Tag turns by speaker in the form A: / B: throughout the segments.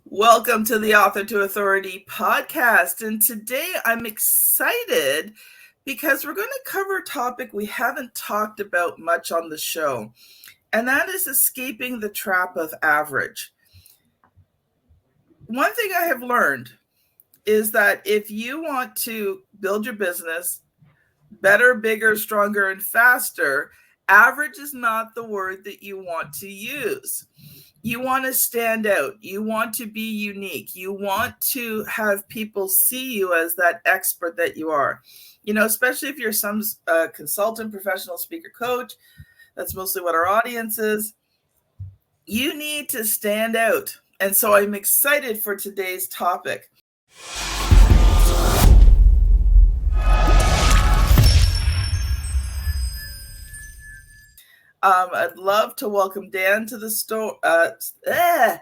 A: Welcome to the Author to Authority podcast. And today I'm excited because we're going to cover a topic we haven't talked about much on the show, and that is escaping the trap of average. One thing I have learned is that if you want to build your business better, bigger, stronger, and faster, average is not the word that you want to use. You want to stand out. You want to be unique. You want to have people see you as that expert that you are. Especially if you're some consultant, professional speaker, coach, that's mostly what our audience is. You need to stand out. And so I'm excited for today's topic. I'd love to welcome Dan to the store. Okay,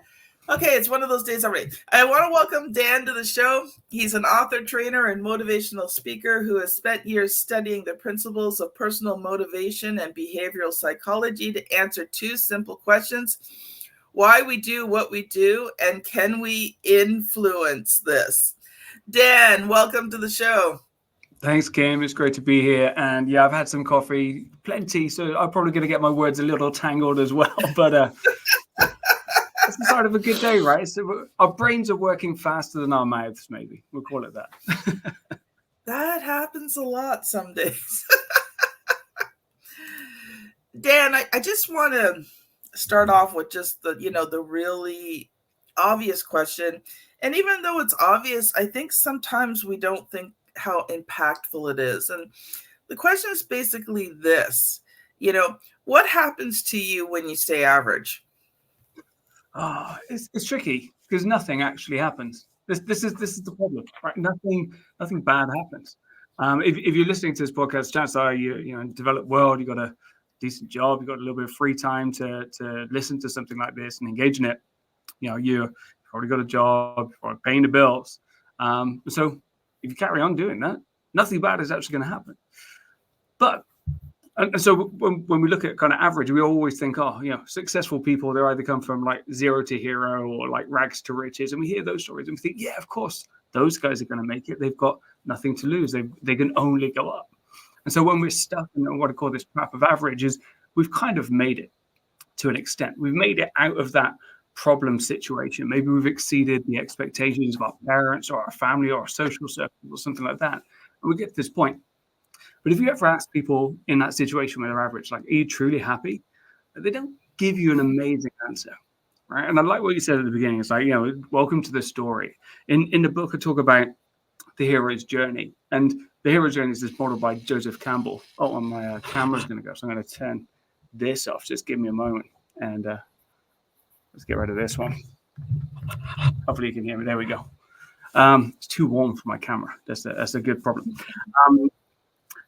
A: it's one of those days already. I want to welcome Dan to the show. He's an author, trainer, and motivational speaker who has spent years studying the principles of personal motivation and behavioral psychology to answer two simple questions: why we do what we do, and can we influence this? Dan, welcome to the show.
B: Thanks, Kim. It's great to be here. And yeah, I've had some coffee, plenty, so I'm probably going to get my words a little tangled as well. But it's the start of a good day, right? So our brains are working faster than our mouths, maybe. We'll call it that.
A: That happens a lot some days. Dan, I just want to start off with just the really obvious question. And even though it's obvious, I think sometimes we don't think how impactful it is. And the question is basically this: what happens to you when you stay average?
B: It's tricky because nothing actually happens. This is the problem, right? Nothing bad happens. If you're listening to this podcast, chances are you in a developed world, you got a decent job, you got a little bit of free time to listen to something like this and engage in it. You've already got a job, or paying the bills. So if you carry on doing that, nothing bad is actually going to happen. But and so when we look at kind of average, we always think, successful people, they either come from like zero to hero or like rags to riches. And we hear those stories and we think, yeah, of course, those guys are going to make it. They've got nothing to lose. They can only go up. And so when we're stuck in what I call this trap of average, is we've kind of made it to an extent. We've made it out of that problem situation. Maybe we've exceeded the expectations of our parents or our family or our social circle or something like that. And we get to this point. But if you ever ask people in that situation where they're average, like, are you truly happy? They don't give you an amazing answer, right? And I like what you said at the beginning. It's like, welcome to the story. In the book, I talk about the hero's journey. And the hero's journey is this model by Joseph Campbell. Oh, and my camera's going to go. So I'm going to turn this off. Just give me a moment. And let's get rid of this one. Hopefully you can hear me. There we go. It's too warm for my camera. That's a good problem.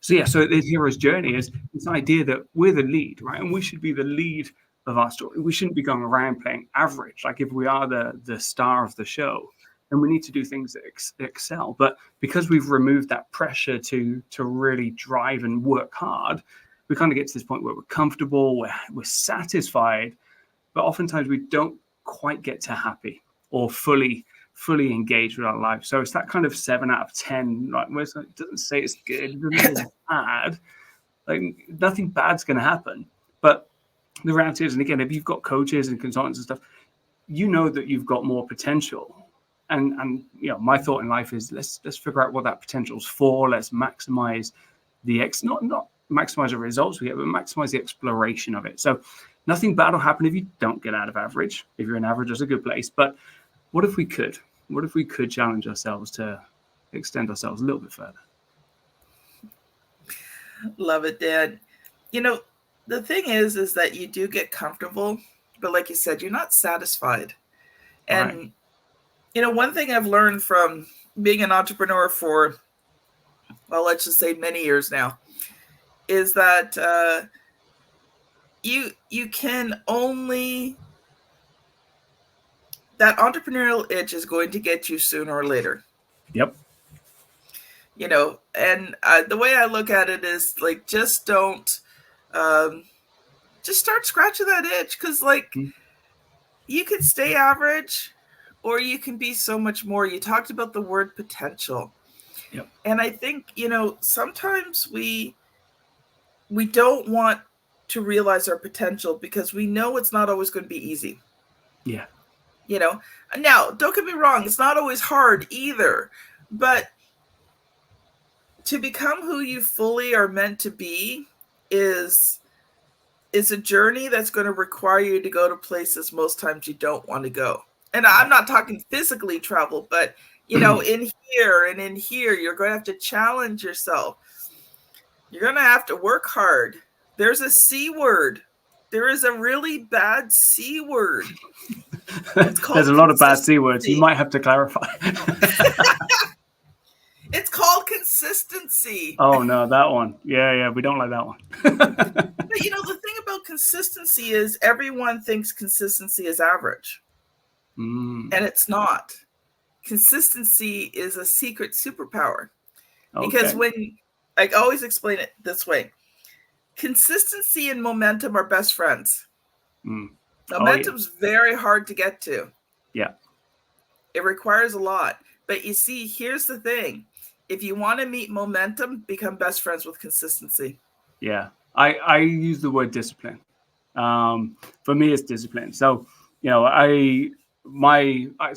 B: So the hero's journey is this idea that we're the lead, right? And we should be the lead of our story. We shouldn't be going around playing average. Like if we are the star of the show, then we need to do things that excel. But because we've removed that pressure to really drive and work hard, we kind of get to this point where we're comfortable, we're satisfied, but oftentimes we don't quite get to happy or fully engaged with our life. So it's that kind of 7 out of 10, right? Where it doesn't say it's good, it doesn't say it's bad. Like nothing bad's going to happen. But the reality is, and again, if you've got coaches and consultants and stuff, you know that you've got more potential. And my thought in life is let's figure out what that potential is for. Let's maximize not maximize the results we get, but maximize the exploration of it. So nothing bad will happen if you don't get out of average. If you're in average, that's a good place. But what if we could? What if we could challenge ourselves to extend ourselves a little bit further?
A: Love it, Dan. The thing is that you do get comfortable, but like you said, you're not satisfied. And, right. One thing I've learned from being an entrepreneur for, well, let's just say many years now, is that you can only... that entrepreneurial itch is going to get you sooner or later.
B: Yep.
A: And the way I look at it is like, just don't, just start scratching that itch. Cause like you could stay average or you can be so much more. You talked about the word potential.
B: Yep.
A: And I think, sometimes we don't want to realize our potential because we know it's not always going to be easy.
B: Yeah.
A: Now, don't get me wrong, it's not always hard either, but to become who you fully are meant to be is a journey that's going to require you to go to places most times you don't want to go. And I'm not talking physically travel, but in here and in here, you're going to have to challenge yourself. You're going to have to work hard. There's a C word. There is a really bad C word.
B: There's a lot of bad C words. You might have to clarify.
A: It's called consistency.
B: Oh, no, that one. Yeah, we don't like that one.
A: But the thing about consistency is everyone thinks consistency is average. And it's not. Consistency is a secret superpower. Okay. Because I always explain it this way. Consistency and momentum are best friends. Momentum's very hard to get to.
B: Yeah.
A: It requires a lot. But you see, here's the thing. If you want to meet momentum, become best friends with consistency.
B: Yeah. I use the word discipline. For me, it's discipline. So, I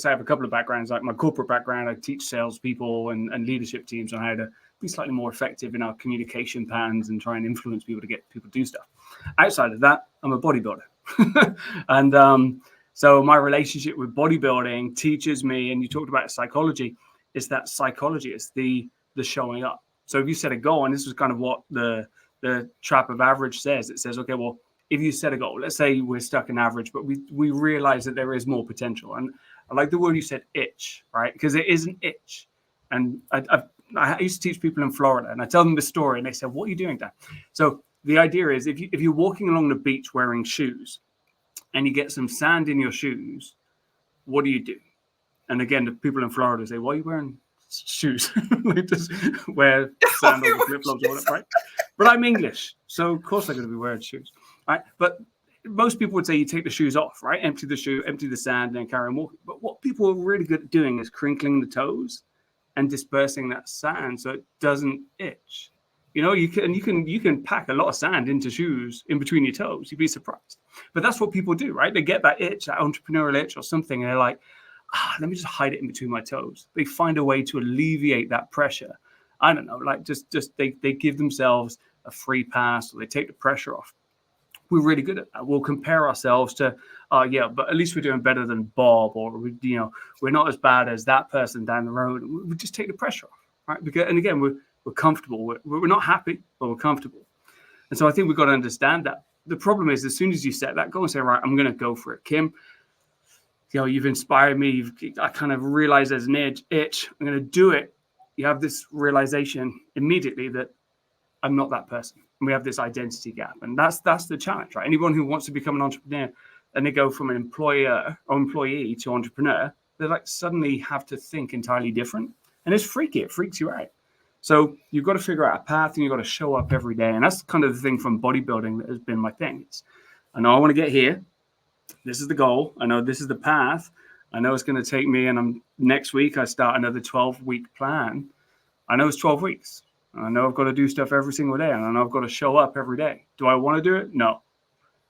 B: have a couple of backgrounds. Like my corporate background, I teach salespeople and leadership teams on how to be slightly more effective in our communication patterns and try and influence people to get people to do stuff. Outside of that, I'm a bodybuilder. And so my relationship with bodybuilding teaches me, and you talked about psychology, it's that psychology, it's the showing up. So if you set a goal, and this is kind of what the trap of average says, it says, okay, well, if you set a goal, let's say we're stuck in average, but we realize that there is more potential. And I like the word you said, itch, right? Because it is an itch. And I used to teach people in Florida, and I tell them the story, and they said, what are you doing, Dan? So the idea is if you're walking along the beach wearing shoes and you get some sand in your shoes, what do you do? And again, the people in Florida say, why are you wearing shoes? Like just wear sand or flip-flops or whatever, right? But I'm English, so of course I'm going to be wearing shoes, right? But most people would say you take the shoes off, right? Empty the shoe, empty the sand, and carry on walking. But what people are really good at doing is crinkling the toes and dispersing that sand so it doesn't itch. You can pack a lot of sand into shoes in between your toes. You'd be surprised. But that's what people do, right? They get that itch, that entrepreneurial itch or something, and they're like, let me just hide it in between my toes. They find a way to alleviate that pressure. I don't know, like just they give themselves a free pass, or they take the pressure off. We're really good at that. We'll compare ourselves to, but at least we're doing better than Bob, or we're not as bad as that person down the road. We just take the pressure off, right? Because, and again, we're comfortable. We're not happy, but we're comfortable. And so I think we've got to understand that. The problem is, as soon as you set that goal and say, right, I'm going to go for it, Kim. You've inspired me. I kind of realize there's an itch. I'm going to do it. You have this realization immediately that I'm not that person. And we have this identity gap. And that's the challenge, right? Anyone who wants to become an entrepreneur and they go from an employer or employee to entrepreneur, they like suddenly have to think entirely different. And it's freaky. It freaks you out. So you've got to figure out a path and you've got to show up every day. And that's kind of the thing from bodybuilding that has been my thing. I know I want to get here. This is the goal. I know this is the path. I know it's going to take me, and next week I start another 12-week plan. I know it's 12 weeks. I know I've got to do stuff every single day, and I know I've got to show up every day. Do I want to do it? No.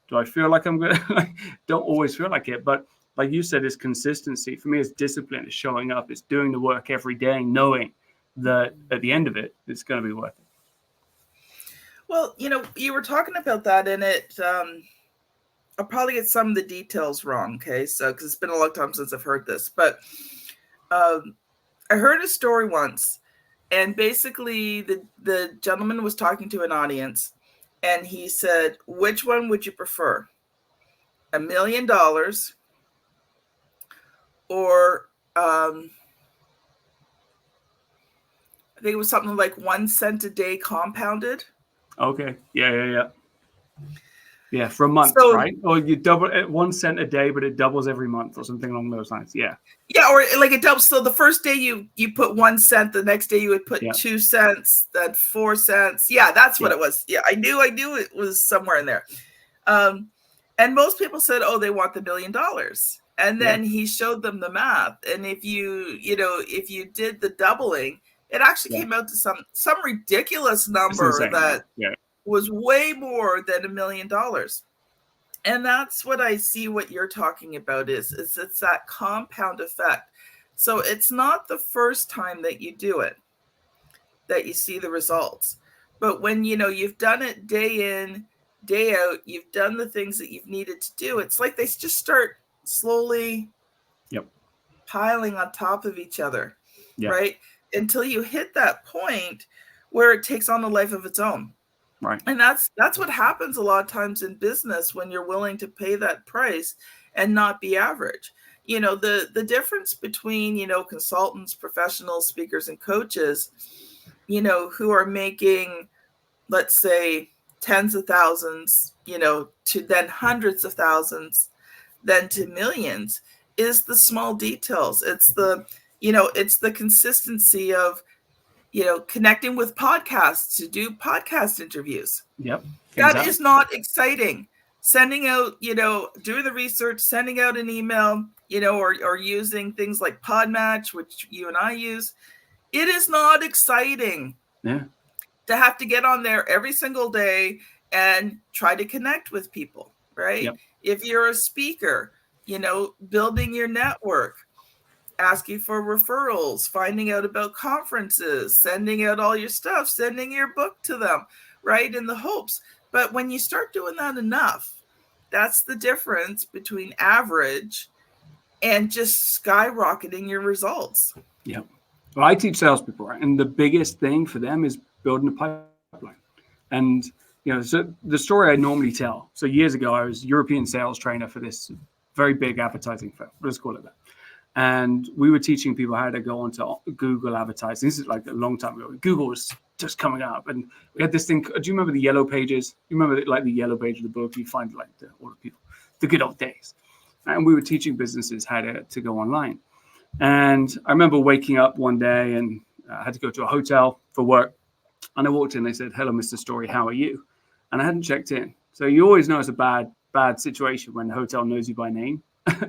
B: Do I feel like I'm going to? Don't always feel like it, but like you said, it's consistency. For me, it's discipline. It's showing up. It's doing the work every day, knowing that at the end of it, it's going to be worth it.
A: Well, you were talking about that, and I'll probably get some of the details wrong, okay? So, because it's been a long time since I've heard this, but I heard a story once, and basically the gentleman was talking to an audience, and he said, which one would you prefer? $1 million or I think it was something like 1 cent a day compounded.
B: Okay. Yeah. Yeah, for a month, so, right? Or you double it 1 cent a day, but it doubles every month or something along those lines. Yeah.
A: Yeah, or like it doubles. So the first day you put 1 cent, the next day you would put 2 cents, then 4 cents. Yeah, that's what it was. Yeah, I knew it was somewhere in there. And most people said, oh, they want the $1 million. And then he showed them the math. And if you did the doubling, it actually came out to some ridiculous number that was way more than $1 million. And that's what I see what you're talking about is it's that compound effect. So it's not the first time that you do it that you see the results. But when you've done it day in, day out, you've done the things that you've needed to do, it's like they just start slowly piling on top of each other, right? Until you hit that point where it takes on a life of its own.
B: Right.
A: And that's what happens a lot of times in business when you're willing to pay that price and not be average. The difference between, consultants, professionals, speakers, and coaches, who are making, let's say, tens of thousands, to then hundreds of thousands, then to millions, is the small details. It's the consistency of, connecting with podcasts to do podcast interviews.
B: Yep.
A: That is not exciting. Sending out, doing the research, sending out an email, or using things like Podmatch, which you and I use. It is not exciting to have to get on there every single day and try to connect with people, right?
B: Yep.
A: If you're a speaker, building your network, asking for referrals, finding out about conferences, sending out all your stuff, sending your book to them, right? In the hopes. But when you start doing that enough, that's the difference between average and just skyrocketing your results.
B: Yeah. Well, I teach salespeople, right? And the biggest thing for them is building a pipeline. And, so the story I normally tell. So years ago, I was European sales trainer for this very big advertising firm. Let's call it that. And we were teaching people how to go onto Google advertising. This is like a long time ago. Google was just coming up. And we had this thing. Do you remember the yellow pages? You remember like the yellow page of the book? You find like all the people, the good old days. And we were teaching businesses how to go online. And I remember waking up one day and I had to go to a hotel for work. And I walked in, they said, "Hello, Mr. Storey, how are you?" And I hadn't checked in. So you always know it's a bad situation when the hotel knows you by name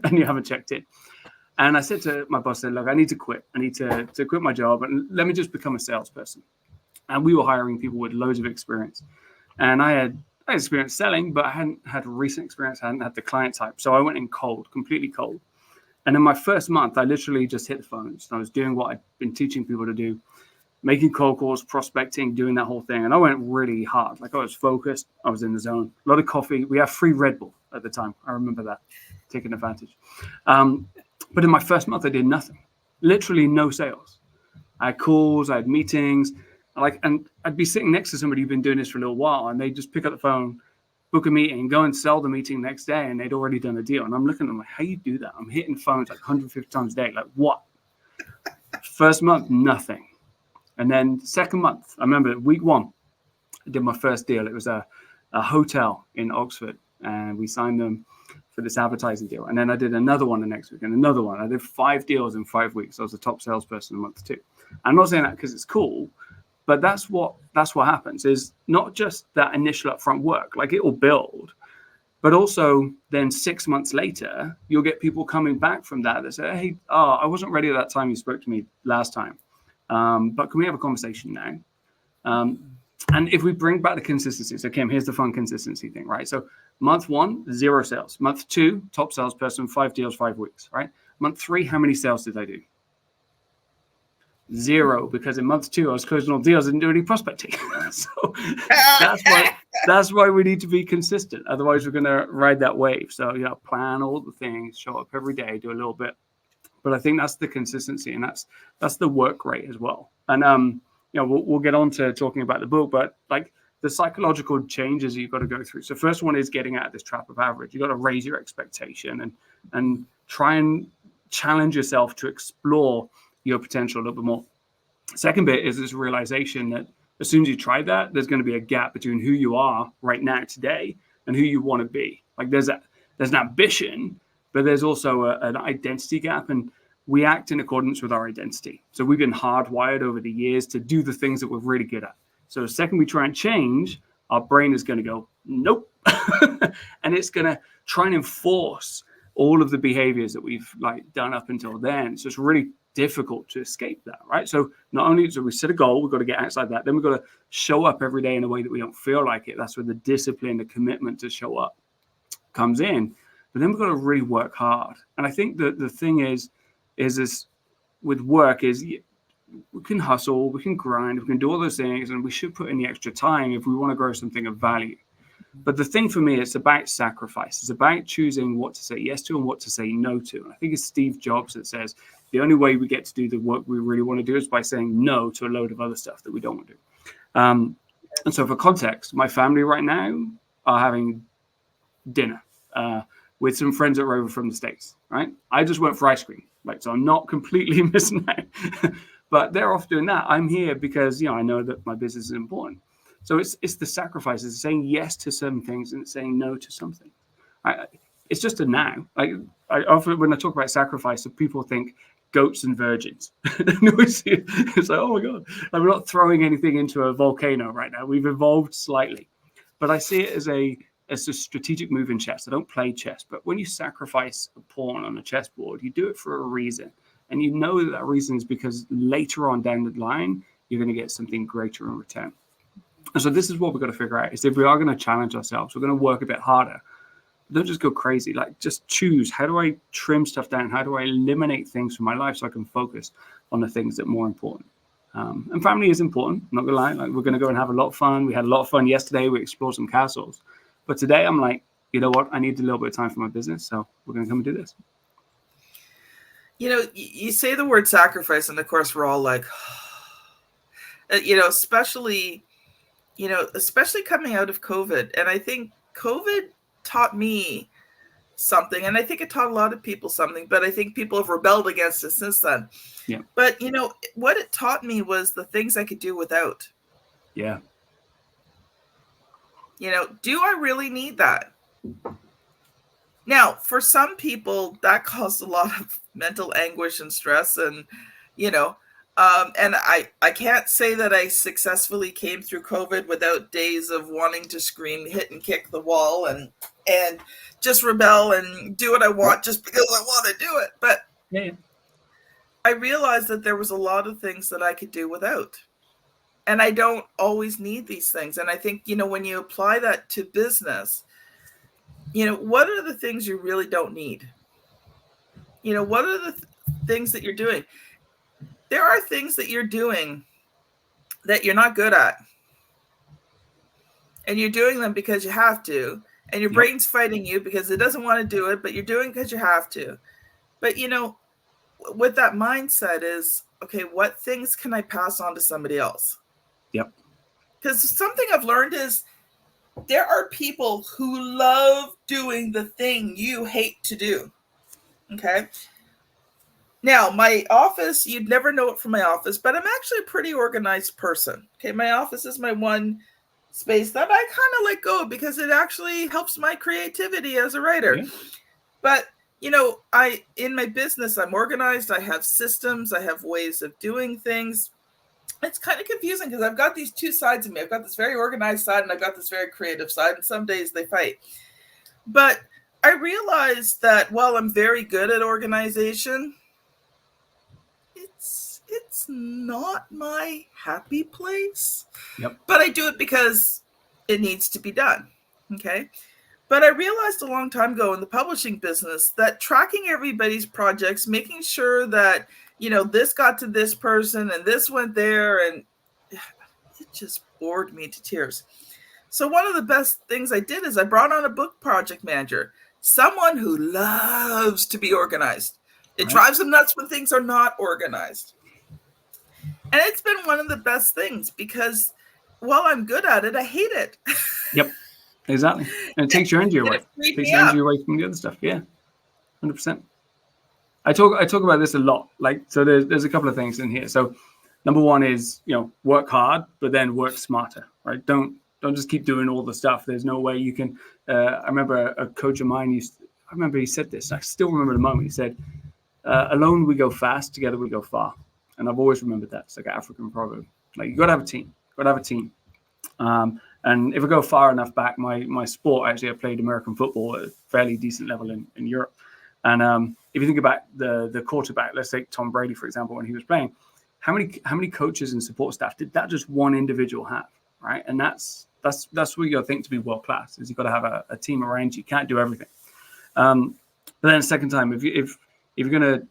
B: and you haven't checked in. And I said to my boss, "Look, I need to quit. I need to quit my job and let me just become a salesperson." And we were hiring people with loads of experience. And I had experience selling, but I hadn't had recent experience. I hadn't had the client type. So I went in cold, completely cold. And in my first month, I literally just hit the phones. I was doing what I'd been teaching people to do, making cold calls, prospecting, doing that whole thing. And I went really hard. Like I was focused. I was in the zone. A lot of coffee. We had free Red Bull at the time. I remember that, taking advantage. But in my first month, I did nothing. Literally no sales. I had calls. I had meetings. And I'd be sitting next to somebody who'd been doing this for a little while, and they'd just pick up the phone, book a meeting, go and sell the meeting next day, and they'd already done a deal. And I'm looking at them like, how you do that? I'm hitting phones like 150 times a day. Like, what? First month, nothing. And then second month, I remember week one, I did my first deal. It was a hotel in Oxford, and we signed them for this advertising deal. And then I did another one the next week and another one. I did 5 deals in 5 weeks. I was the top salesperson in month 2. I'm not saying that because it's cool, but that's what happens is not just that initial upfront work, like it will build, but also then 6 months later, you'll get people coming back from that say, "Hey, I wasn't ready at that time you spoke to me last time. But can we have a conversation now?" And if we bring back the consistency, so Kim, here's the fun consistency thing, right? So month 1, 0 sales. Month 2, top salesperson, 5 deals, 5 weeks, right? Month 3, how many sales did I do? 0, because in month 2 I was closing all deals, I didn't do any prospecting. So that's why we need to be consistent. Otherwise, we're going to ride that wave. So plan all the things, show up every day, do a little bit. But I think that's the consistency, and that's the work rate as well. And we'll get on to talking about the book, but like the psychological changes you've got to go through. So first one is getting out of this trap of average. You've got to raise your expectation and try and challenge yourself to explore your potential a little bit more. Second bit is this realization that as soon as you try that, there's going to be a gap between who you are right now today and who you want to be. Like there's an ambition, but there's also an identity gap, and we act in accordance with our identity. So we've been hardwired over the years to do the things that we're really good at. So the second we try and change, our brain is going to go, nope. And it's going to try and enforce all of the behaviors that we've like done up until then. So it's really difficult to escape that, right? So not only do we set a goal, we've got to get outside that, then we've got to show up every day in a way that we don't feel like it. That's where the discipline, the commitment to show up comes in. But then we've got to really work hard. And I think that the thing is with work is we can hustle, we can grind, we can do all those things, and we should put in the extra time if we want to grow something of value. But the thing for me, it's about sacrifice. It's about choosing what to say yes to and what to say no to. And I think it's Steve Jobs that says the only way we get to do the work we really want to do is by saying no to a load of other stuff that we don't want to do. And so for context, my family right now are having dinner with some friends that are over from the States, right? I just went for ice cream, right? So I'm not completely missing out. But they're off doing that. I'm here because, I know that my business is important. So it's the sacrifices, saying yes to some things and saying no to something. It's just a now. Like I often, when I talk about sacrifice, people think goats and virgins. It's like, oh my God, I'm not throwing anything into a volcano right now. We've evolved slightly, but I see it as a strategic move in chess. I don't play chess, but when you sacrifice a pawn on a chessboard, you do it for a reason. And you know that reason is because later on down the line, you're going to get something greater in return. And so this is what we've got to figure out, is if we are going to challenge ourselves, we're going to work a bit harder. Don't just go crazy. Like, just choose. How do I trim stuff down? How do I eliminate things from my life so I can focus on the things that are more important? And family is important. I'm not going to lie. Like, we're going to go and have a lot of fun. We had a lot of fun yesterday. We explored some castles. But today I'm like, you know what? I need a little bit of time for my business. So we're going to come and do this.
A: You say the word sacrifice, and of course we're all like, especially coming out of COVID. And I think COVID taught me something, and I think it taught a lot of people something, but I think people have rebelled against it since then.
B: Yeah.
A: But what it taught me was the things I could do without.
B: Yeah.
A: Do I really need that? Now, for some people, that caused a lot of mental anguish and stress, and and I can't say that I successfully came through COVID without days of wanting to scream, hit and kick the wall, and just rebel and do what I want just because I want to do it. But
B: yeah.
A: I realized that there was a lot of things that I could do without. And I don't always need these things. And I think, when you apply that to business, what are the things you really don't need? What are the things that you're doing? There are things that you're doing that you're not good at. And you're doing them because you have to. And your brain's fighting you because it doesn't want to do it, but you're doing it because you have to. But, with that mindset is, okay, what things can I pass on to somebody else?
B: Yep.
A: Because something I've learned is there are people who love doing the thing you hate to do. Okay. Now, my office, you'd never know it from my office, but I'm actually a pretty organized person. Okay. My office is my one space that I kind of let go because it actually helps my creativity as a writer. Yeah. But, in my business, I'm organized. I have systems. I have ways of doing things. It's kind of confusing because I've got these two sides of me. I've got this very organized side and I've got this very creative side, and some days they fight. But I realized that while I'm very good at organization, it's not my happy place.
B: Yep.
A: But I do it because it needs to be done. Okay. But I realized a long time ago in the publishing business that tracking everybody's projects, making sure that this got to this person and this went there, and it just bored me to tears. So one of the best things I did is I brought on a book project manager, someone who loves to be organized. It drives them nuts when things are not organized. And it's been one of the best things because while I'm good at it, I hate it.
B: Yep, exactly. And it takes your energy away. It takes your energy away from the other stuff. Yeah, 100%. I talk about this a lot. Like, so there's a couple of things in here. So number one is, work hard, but then work smarter, right? Don't just keep doing all the stuff. There's no way you can. I remember a coach of mine he said this. I still remember the moment. He said, alone we go fast, together we go far. And I've always remembered that. It's like an African proverb. Like, you got to have a team. And if I go far enough back, my sport, actually, I played American football at a fairly decent level in Europe. And if you think about the quarterback, let's take Tom Brady, for example, when he was playing, how many coaches and support staff did that just one individual have, right? And that's what you got to think to be world class, is you've got to have a team around you. You can't do everything. But then second time, if you're going to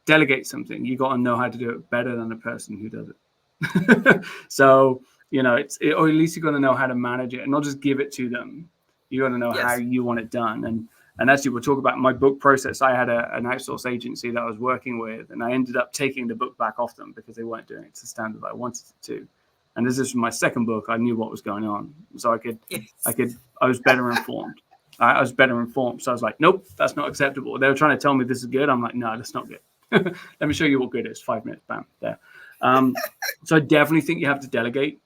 B: delegate something, you got to know how to do it better than the person who does it. So, or at least you got to know how to manage it and not just give it to them. You got to know how you want it done. And actually, we'll talk about my book process. I had an outsource agency that I was working with, and I ended up taking the book back off them because they weren't doing it to the standard that I wanted it to. And this is my second book. I knew what was going on, so I was better informed. I was better informed. So I was like, nope, that's not acceptable. They were trying to tell me this is good. I'm like, no, that's not good. Let me show you what good is. 5 minutes, bam, there. So I definitely think you have to delegate.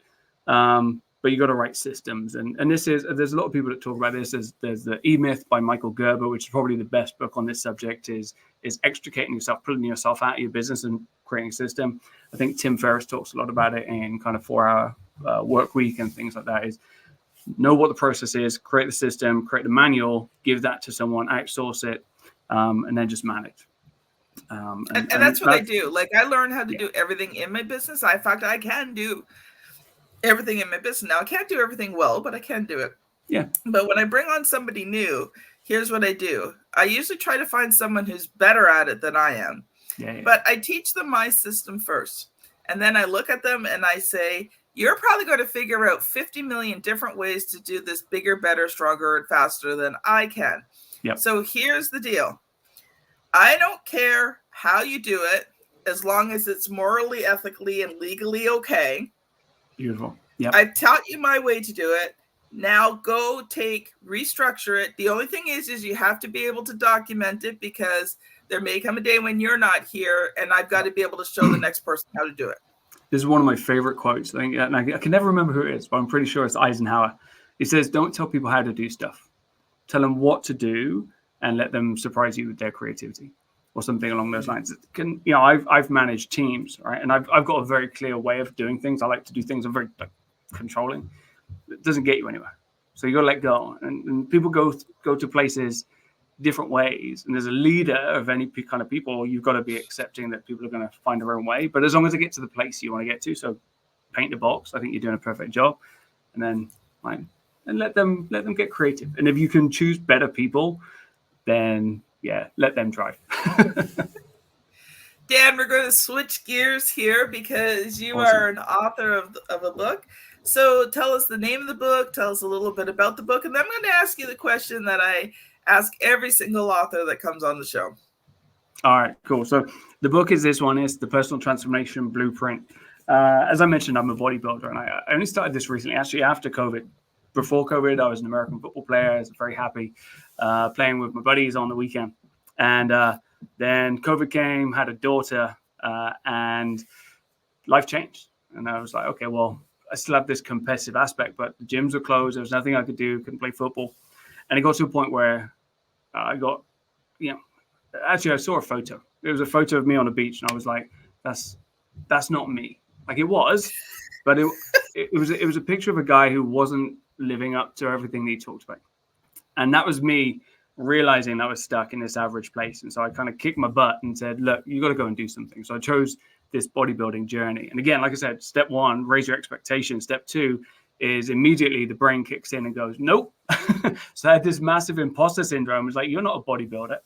B: But you got to write systems, and there's a lot of people that talk about this. There's the E-Myth by Michael Gerber, which is probably the best book on this subject. Is extricating yourself, pulling yourself out of your business and creating a system. I think Tim Ferriss talks a lot about it in kind of 4-hour work week and things like that. Is know what the process is, create the system, create the manual, give that to someone, outsource it, and then just manage.
A: And that's what I do. Like, I learned how to do everything in my business. In fact, I can do everything in my business now. I can't do everything well, but I can do it.
B: Yeah.
A: But when I bring on somebody new, here's what I do. I usually try to find someone who's better at it than I am.
B: Yeah.
A: But I teach them my system first. And then I look at them and I say, you're probably going to figure out 50 million different ways to do this bigger, better, stronger, and faster than I can.
B: Yep.
A: So here's the deal. I don't care how you do it, as long as it's morally, ethically, and legally okay.
B: Beautiful. Yeah.
A: I've taught you my way to do it. Now go restructure it. The only thing is you have to be able to document it, because there may come a day when you're not here, and I've got to be able to show the next person how to do it.
B: This is one of my favorite quotes. I think, and I can never remember who it is, but I'm pretty sure it's Eisenhower. He says, "Don't tell people how to do stuff. Tell them what to do, and let them surprise you with their creativity," or something along those lines. I've managed teams, right? And I've got a very clear way of doing things. I like to do things. I'm very controlling. It doesn't get you anywhere. So you got to let go. And people go to places different ways. And as a leader of any kind of people, you've got to be accepting that people are going to find their own way. But as long as they get to the place you want to get to, so paint the box, I think you're doing a perfect job. And then and let them get creative. And if you can choose better people, then let them drive.
A: Dan, we're going to switch gears here, because you
B: Awesome.
A: are an author of a book. So tell us the name of the book, tell us a little bit about the book, and then I'm going to ask you the question that I ask every single author that comes on the show.
B: All right, cool. So the book is this one. It's The Personal Transformation Blueprint. As I mentioned, I'm a bodybuilder, and I only started this recently, actually after COVID. Before COVID, I was an American football player. I was very happy playing with my buddies on the weekend. And then COVID came, had a daughter, and life changed. And I was like, okay, well, I still have this competitive aspect, but the gyms were closed. There was nothing I could do. Couldn't play football. And it got to a point where I got, actually I saw a photo. It was a photo of me on a beach, and I was like, that's not me. Like, it was, but it was a picture of a guy who wasn't living up to everything that he talked about. And that was me realizing I was stuck in this average place. And so I kind of kicked my butt and said, look, you got to go and do something. So I chose this bodybuilding journey. And again, like I said, step 1, raise your expectations. Step 2 is immediately the brain kicks in and goes, nope. So I had this massive imposter syndrome. It's like, you're not a bodybuilder.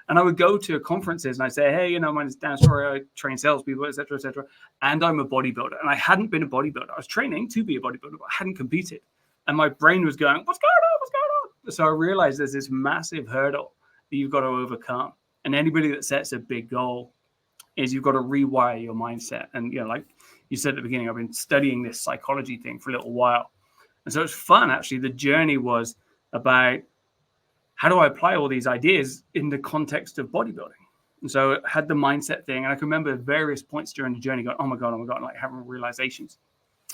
B: And I would go to conferences and I say, hey, my name's Dan Storey, I train salespeople, et cetera, and I'm a bodybuilder. And I hadn't been a bodybuilder. I was training to be a bodybuilder, but I hadn't competed. And my brain was going, what's going on? What's going on? So I realized there's this massive hurdle that you've got to overcome. And anybody that sets a big goal is you've got to rewire your mindset. And, like you said at the beginning, I've been studying this psychology thing for a little while. And so it's fun, actually. The journey was about, how do I apply all these ideas in the context of bodybuilding? And so it had the mindset thing. And I can remember various points during the journey going, oh my God, like having realizations.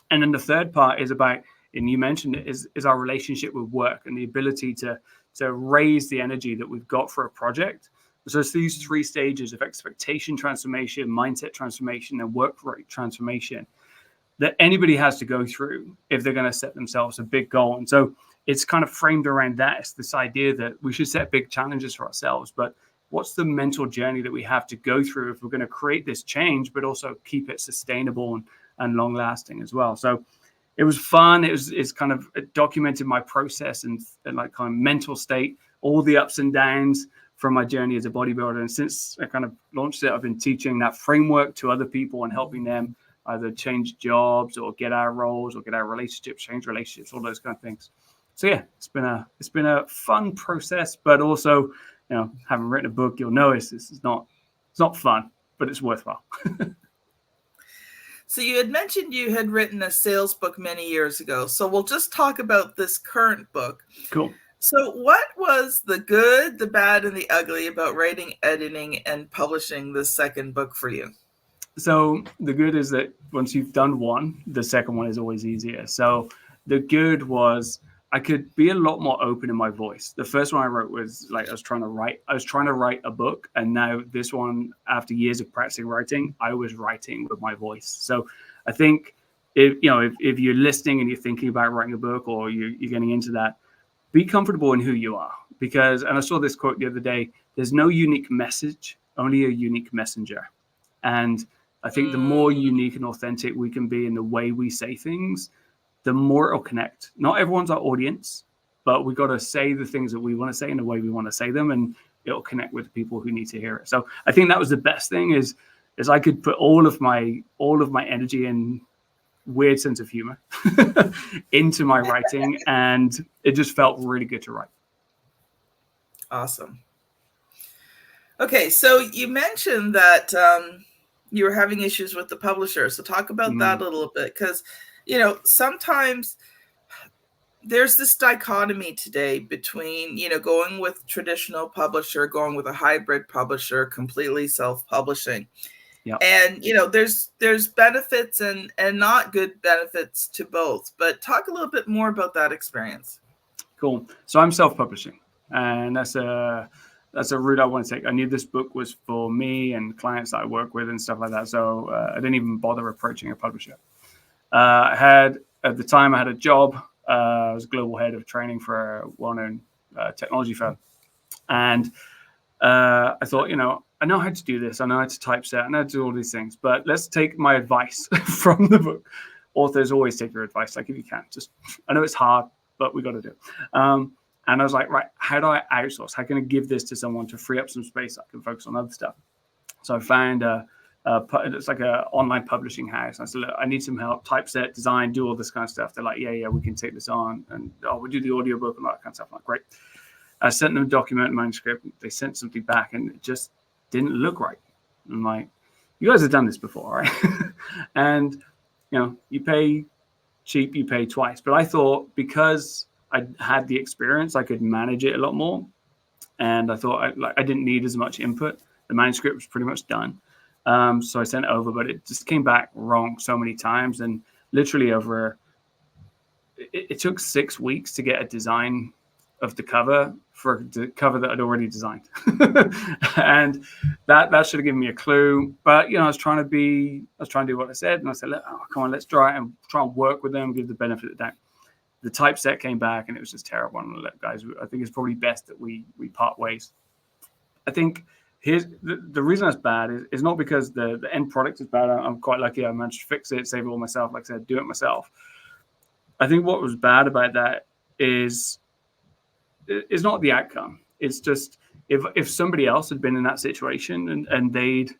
B: And then the third part is about, and you mentioned it, is our relationship with work and the ability to raise the energy that we've got for a project. So it's these 3 stages of expectation transformation, mindset transformation, and work rate transformation that anybody has to go through if they're going to set themselves a big goal. And so it's kind of framed around that. It's this idea that we should set big challenges for ourselves, but what's the mental journey that we have to go through if we're going to create this change, but also keep it sustainable and long lasting as well. So it was fun. It's kind of documented my process and like kind of mental state, all the ups and downs from my journey as a bodybuilder. And since I kind of launched it, I've been teaching that framework to other people and helping them either change jobs or get out of roles or get out of relationships, change relationships, all those kind of things. So yeah, it's been a fun process, but also, you know, having written a book, you'll notice it's not fun, but it's worthwhile.
A: So you had mentioned you had written a sales book many years ago. So we'll just talk about this current book.
B: Cool.
A: So what was the good, the bad, and the ugly about writing, editing, and publishing this second book for you?
B: So the good is that once you've done one, the second one is always easier. So the good was I could be a lot more open in my voice. The first one I wrote was like I was trying to write a book, and now this one, after years of practicing writing, I was writing with my voice. So I think if you're listening and you're thinking about writing a book or you're getting into that, be comfortable in who you are. Because, and I saw this quote the other day, there's no unique message, only a unique messenger. And I think the more unique and authentic we can be in the way we say things, the more it'll connect. Not everyone's our audience, but we got to say the things that we want to say in the way we want to say them, and it'll connect with the people who need to hear it. So I think that was the best thing is I could put all of my energy and weird sense of humor into my writing, and it just felt really good to write.
A: Awesome. Okay, so you mentioned that you were having issues with the publisher. So talk about that a little bit, because sometimes there's this dichotomy today between, going with traditional publisher, going with a hybrid publisher, completely self-publishing.
B: Yep.
A: And, there's benefits and not good benefits to both. But talk a little bit more about that experience.
B: Cool. So I'm self-publishing, and that's a route I want to take. I knew this book was for me and clients that I work with and stuff like that. So I didn't even bother approaching a publisher. At the time I had a job. I was global head of training for a well-known technology firm. And I thought, I know how to do this. I know how to typeset. I know how to do all these things. But let's take my advice from the book. Authors always take your advice, like if you can. I know it's hard, but we got to do it. And I was like, right, how do I outsource? How can I give this to someone to free up some space so I can focus on other stuff? So I found it's like an online publishing house. I said, look, I need some help, typeset, design, do all this kind of stuff. They're like, yeah, we can take this on. And we'll do the audiobook and all that kind of stuff. I'm like, great. I sent them a document, manuscript. They sent something back and it just didn't look right. I'm like, you guys have done this before, right? And, you pay cheap, you pay twice. But I thought because I had the experience, I could manage it a lot more. And I thought I didn't need as much input. The manuscript was pretty much done. So I sent it over, but it just came back wrong so many times. And literally it took 6 weeks to get a design of the cover for the cover that I'd already designed. And that should have given me a clue. But, I was trying to do what I said. And I said, come on, let's try and work with them, give the benefit of the doubt. The typeset came back and it was just terrible. And look, guys, I think it's probably best that we part ways. I think here's the reason that's bad is not because the end product is bad. I'm quite lucky I managed to fix it, save it all myself, like I said, do it myself. I think what was bad about that is not the outcome. It's just if somebody else had been in that situation and they'd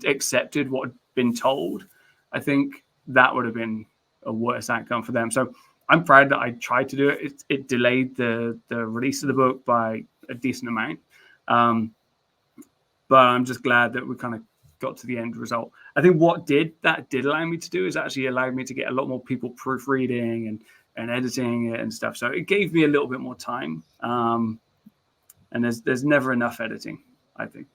B: accepted what had been told, I think that would have been a worse outcome for them. So I'm proud that I tried to do it. It delayed the release of the book by a decent amount. But I'm just glad that we kind of got to the end result. I think what did allow me to do is actually allowed me to get a lot more people proofreading and editing it and stuff. So it gave me a little bit more time. And there's never enough editing, I think.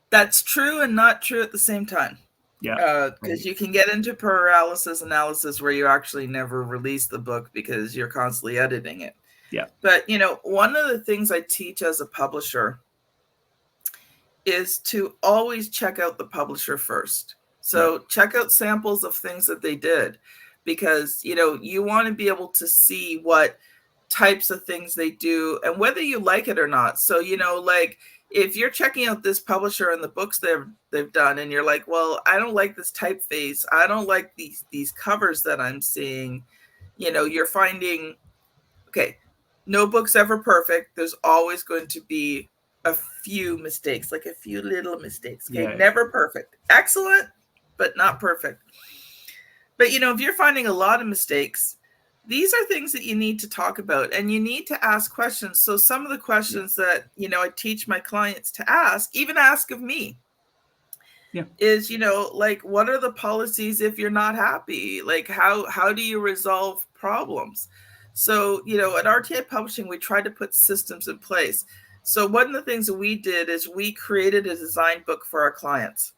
A: That's true and not true at the same time.
B: Yeah.
A: Because you can get into paralysis analysis where you actually never release the book because you're constantly editing it.
B: Yeah.
A: But, one of the things I teach as a publisher is to always check out the publisher first. So check out samples of things that they did, because, you want to be able to see what types of things they do and whether you like it or not. So, like if you're checking out this publisher and the books they've done and you're like, well, I don't like this typeface, I don't like these covers that I'm seeing, you're finding, okay, no book's ever perfect. There's always going to be a few mistakes, like a few little mistakes. Okay, never perfect. Excellent, but not perfect. But if you're finding a lot of mistakes, these are things that you need to talk about and you need to ask questions. So some of the questions that, I teach my clients to ask, even ask of me, is, like, what are the policies if you're not happy? Like, how do you resolve problems? So, at RTA Publishing, we tried to put systems in place. So one of the things that we did is we created a design book for our clients.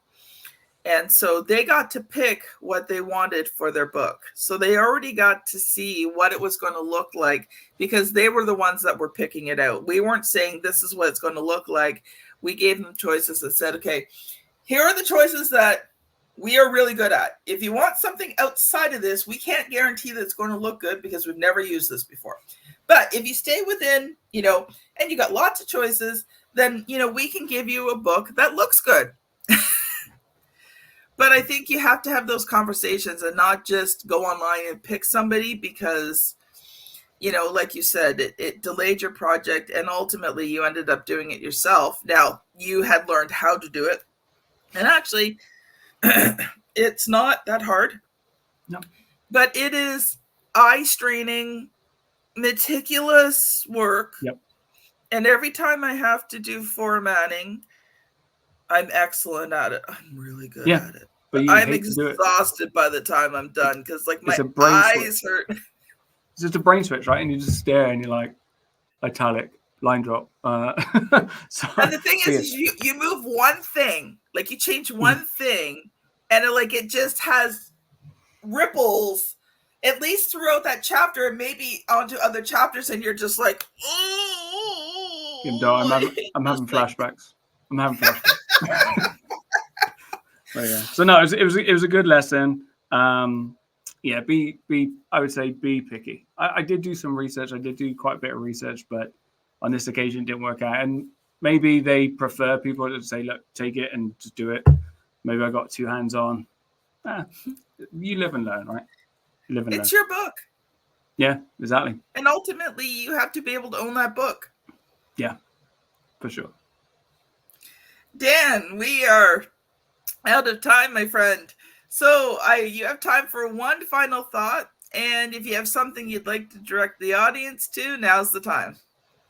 A: And so they got to pick what they wanted for their book. So they already got to see what it was going to look like because they were the ones that were picking it out. We weren't saying this is what it's going to look like. We gave them choices that said, okay, here are the choices that we are really good at. If you want something outside of this, we can't guarantee that it's going to look good because we've never used this before. But if you stay within, and you got lots of choices, then, we can give you a book that looks good. But I think you have to have those conversations and not just go online and pick somebody because, like you said, it delayed your project and ultimately you ended up doing it yourself. Now, you had learned how to do it. And actually, it's not that hard.
B: No.
A: But it is eye-straining, meticulous work.
B: Yep.
A: And every time I have to do formatting, I'm excellent at it. I'm really good at it. But I'm exhausted by the time I'm done because like my eyes hurt.
B: It's just a brain switch, right? And you just stare and you're like, italic, line drop.
A: And the thing is you move one thing, like you change one thing, and it just has ripples, at least throughout that chapter and maybe onto other chapters, and you're just like,
B: I'm having flashbacks. So no, it was a good lesson. I would say be picky. I did do some research. I did do quite a bit of research, but on this occasion it didn't work out. And maybe they prefer people to say, look, take it and just do it. Maybe I got too hands on. You live and learn, right?
A: It's your book.
B: Yeah, exactly.
A: And ultimately you have to be able to own that book.
B: Yeah, for sure.
A: Dan, we are out of time, my friend. So you have time for one final thought. And if you have something you'd like to direct the audience to, now's the time.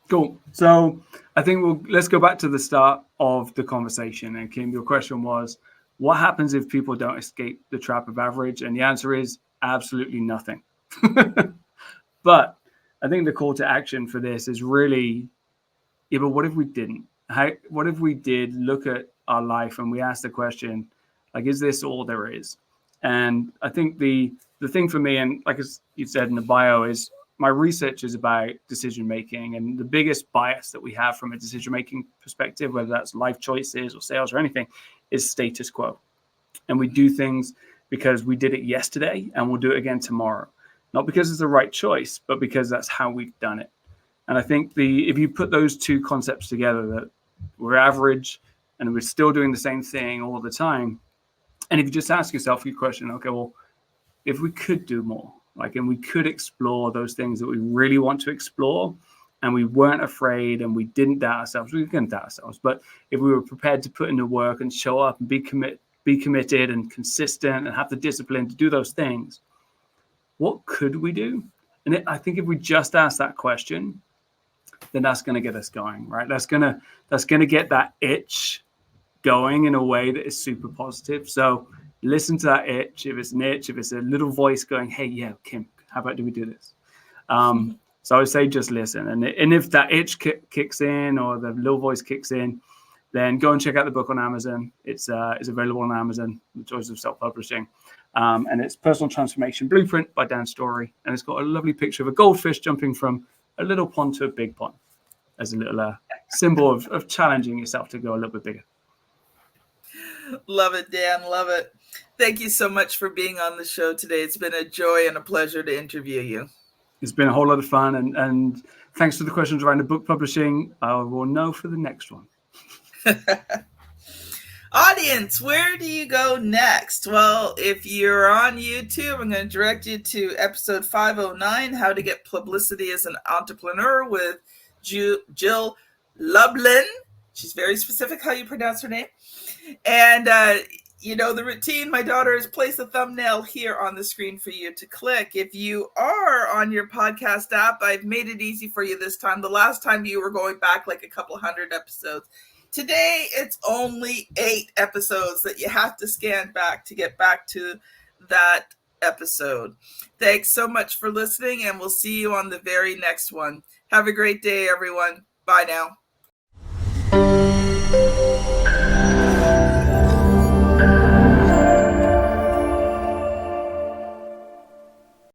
B: Cool. So I think let's go back to the start of the conversation. And Kim, your question was, what happens if people don't escape the trap of average? And the answer is absolutely nothing. But I think the call to action for this is really, but what if we didn't? What if we did look at our life and we asked the question, like, is this all there is? And I think the thing for me, and like you said in the bio, is my research is about decision making, and the biggest bias that we have from a decision making perspective, whether that's life choices or sales or anything, is status quo. And we do things because we did it yesterday and we'll do it again tomorrow, not because it's the right choice, but because that's how we've done it. And I think if you put those two concepts together, that we're average and we're still doing the same thing all the time, and if you just ask yourself your question, okay, well, if we could do more, and we could explore those things that we really want to explore, and we weren't afraid and we didn't doubt ourselves, we couldn't doubt ourselves, but if we were prepared to put in the work and show up and be committed and consistent and have the discipline to do those things, what could we do? And I think if we just ask that question, then that's going to get us going, right? That's going to get that itch going in a way that is super positive. So listen to that itch. If it's an itch, if it's a little voice going, hey, yeah, Kim, how about do we do this? So I would say just listen. And if that itch kicks in or the little voice kicks in, then go and check out the book on Amazon. It's available on Amazon, The Joys of Self-Publishing. And it's Personal Transformation Blueprint by Dan Storey. And it's got a lovely picture of a goldfish jumping from a little pond to a big pond as a little symbol of challenging yourself to go a little bit bigger.
A: Love it, Dan. Love it. Thank you so much for being on the show today. It's been a joy and a pleasure to interview you.
B: It's been a whole lot of fun, and thanks for the questions around the book publishing. I will know for the next one.
A: Audience, where do you go next? Well, if you're on YouTube, I'm going to direct you to episode 509, How to Get Publicity as an Entrepreneur with Jill Lublin. She's very specific how you pronounce her name. And you know the routine. My daughter has placed a thumbnail here on the screen for you to click. If you are on your podcast app, I've made it easy for you this time. The last time you were going back like a couple hundred episodes. Today, it's only 8 episodes that you have to scan back to get back to that episode. Thanks so much for listening, and we'll see you on the very next one. Have a great day, everyone. Bye now.